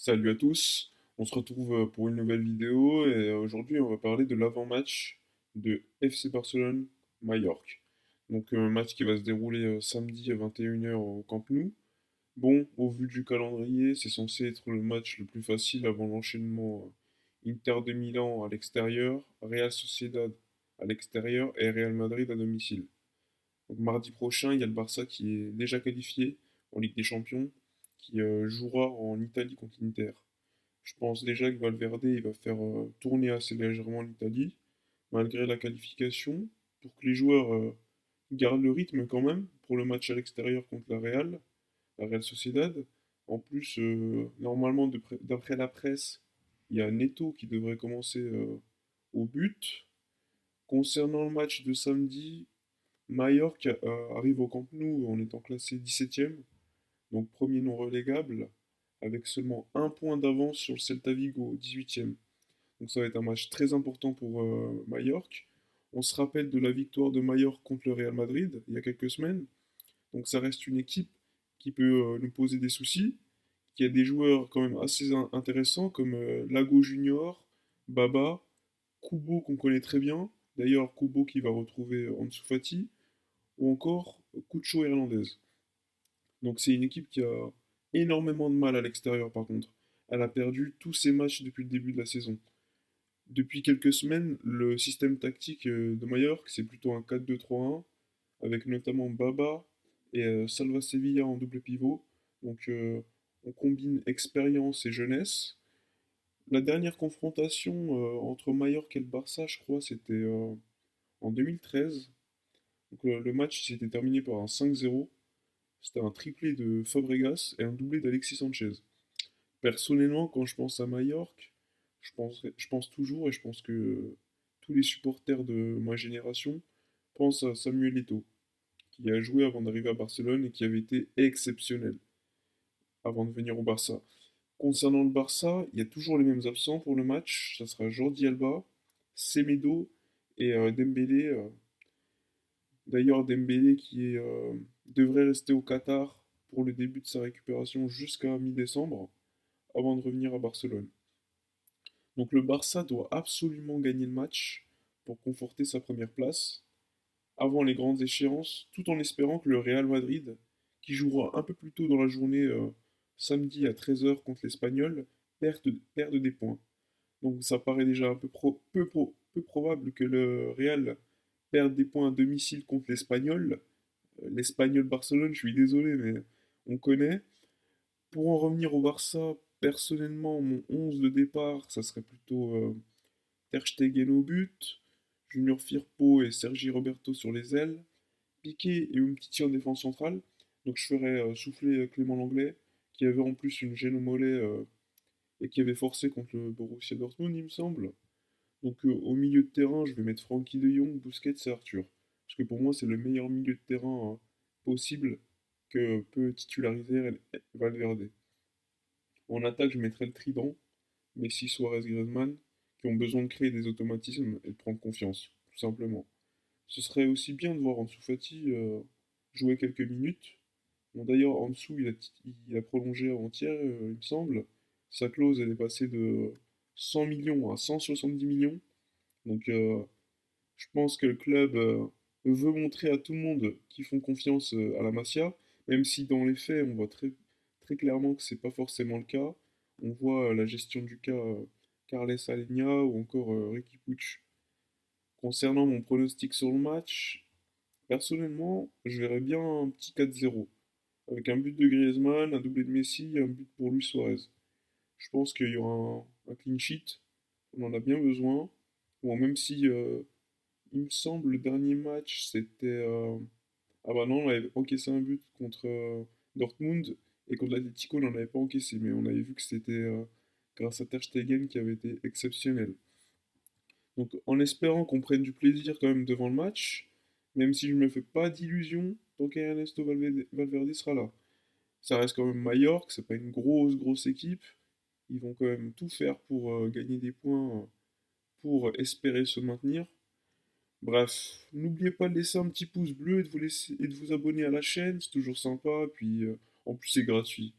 Salut à tous, on se retrouve pour une nouvelle vidéo et aujourd'hui on va parler de l'avant-match de FC Barcelone-Majorque. Donc un match qui va se dérouler samedi à 21 h au Camp Nou. Bon, au vu du calendrier, c'est censé être le match le plus facile avant l'enchaînement Inter de Milan à l'extérieur, Real Sociedad à l'extérieur et Real Madrid à domicile. Donc mardi prochain, il y a le Barça qui est déjà qualifié en Ligue des Champions, qui jouera en Italie contre l'Inter. Je pense déjà que Valverde il va faire tourner assez légèrement l'Italie, malgré la qualification, pour que les joueurs gardent le rythme quand même pour le match à l'extérieur contre la Real Sociedad. En plus, normalement, d'après la presse, il y a Neto qui devrait commencer au but. Concernant le match de samedi, Mallorca arrive au Camp Nou en étant classé 17e, donc premier non relégable, avec seulement un point d'avance sur le Celta Vigo, 18e. Donc ça va être un match très important pour Mallorca. On se rappelle de la victoire de Mallorca contre le Real Madrid il y a quelques semaines. Donc ça reste une équipe qui peut nous poser des soucis, qui a des joueurs quand même assez intéressants comme Lago Junior, Baba, Kubo qu'on connaît très bien. D'ailleurs Kubo qui va retrouver Ansu Fati, ou encore Cucho Hernandez. Donc c'est une équipe qui a énormément de mal à l'extérieur par contre. Elle a perdu tous ses matchs depuis le début de la saison. Depuis quelques semaines, le système tactique de Mallorca, c'est plutôt un 4-2-3-1, avec notamment Baba et Salva Sevilla en double pivot. Donc on combine expérience et jeunesse. La dernière confrontation entre Mallorca et le Barça, je crois, c'était en 2013. Donc le match s'était terminé par un 5-0. C'était un triplé de Fabregas et un doublé d'Alexis Sanchez. Personnellement, quand je pense à Majorque, je pense toujours, et je pense que tous les supporters de ma génération pensent à Samuel Eto'o, qui a joué avant d'arriver à Barcelone et qui avait été exceptionnel avant de venir au Barça. Concernant le Barça, il y a toujours les mêmes absents pour le match. Ça sera Jordi Alba, Semedo et Dembélé. D'ailleurs, Dembélé devrait rester au Qatar pour le début de sa récupération jusqu'à mi-décembre, avant de revenir à Barcelone. Donc le Barça doit absolument gagner le match pour conforter sa première place avant les grandes échéances, tout en espérant que le Real Madrid, qui jouera un peu plus tôt dans la journée samedi à 13 h contre l'Espagnol, perde des points. Donc ça paraît déjà un peu probable que le Real perde des points à domicile contre l'Espagnol. L'Espagnol Barcelone, je suis désolé, mais on connaît. Pour en revenir au Barça, personnellement, mon 11 de départ, ça serait plutôt Ter Stegen au but, Junior Firpo et Sergi Roberto sur les ailes, Piqué et Umtiti en défense centrale. Donc je ferais souffler Clément Langlais, qui avait en plus une gêne au mollet et qui avait forcé contre le Borussia Dortmund, il me semble. Donc au milieu de terrain, je vais mettre Frankie de Jong, Busquets et Arthur. Parce que pour moi, c'est le meilleur milieu de terrain possible que peut titulariser Valverde. En attaque, je mettrais le trident, Messi, Suarez, Griezmann, qui ont besoin de créer des automatismes et de prendre confiance, tout simplement. Ce serait aussi bien de voir Ansu Fati jouer quelques minutes. Bon, d'ailleurs, Ansu, il a prolongé avant-hier, il me semble. Sa clause, elle est passée de 100 millions à 170 millions. Donc, je pense que le club veut montrer à tout le monde qu'ils font confiance à la Masia, même si dans les faits, on voit très clairement que c'est pas forcément le cas. On voit la gestion du cas Carles Alenia ou encore Riqui Puig. Concernant mon pronostic sur le match, personnellement, je verrais bien un petit 4-0, avec un but de Griezmann, un doublé de Messi et un but pour Luis Suarez. Je pense qu'il y aura un clean sheet, on en a bien besoin. Bon, même si il me semble le dernier match c'était. Ah bah non, on avait encaissé un but contre Dortmund et contre l'Atlético, on n'en avait pas encaissé, mais on avait vu que c'était grâce à Ter Stegen qui avait été exceptionnel. Donc en espérant qu'on prenne du plaisir quand même devant le match, même si je me fais pas d'illusions, tant qu'Ernesto Valverde sera là. Ça reste quand même Mallorca, c'est pas une grosse équipe. Ils vont quand même tout faire pour gagner des points, pour espérer se maintenir. Bref, n'oubliez pas de laisser un petit pouce bleu et de vous abonner à la chaîne, c'est toujours sympa, puis en plus c'est gratuit.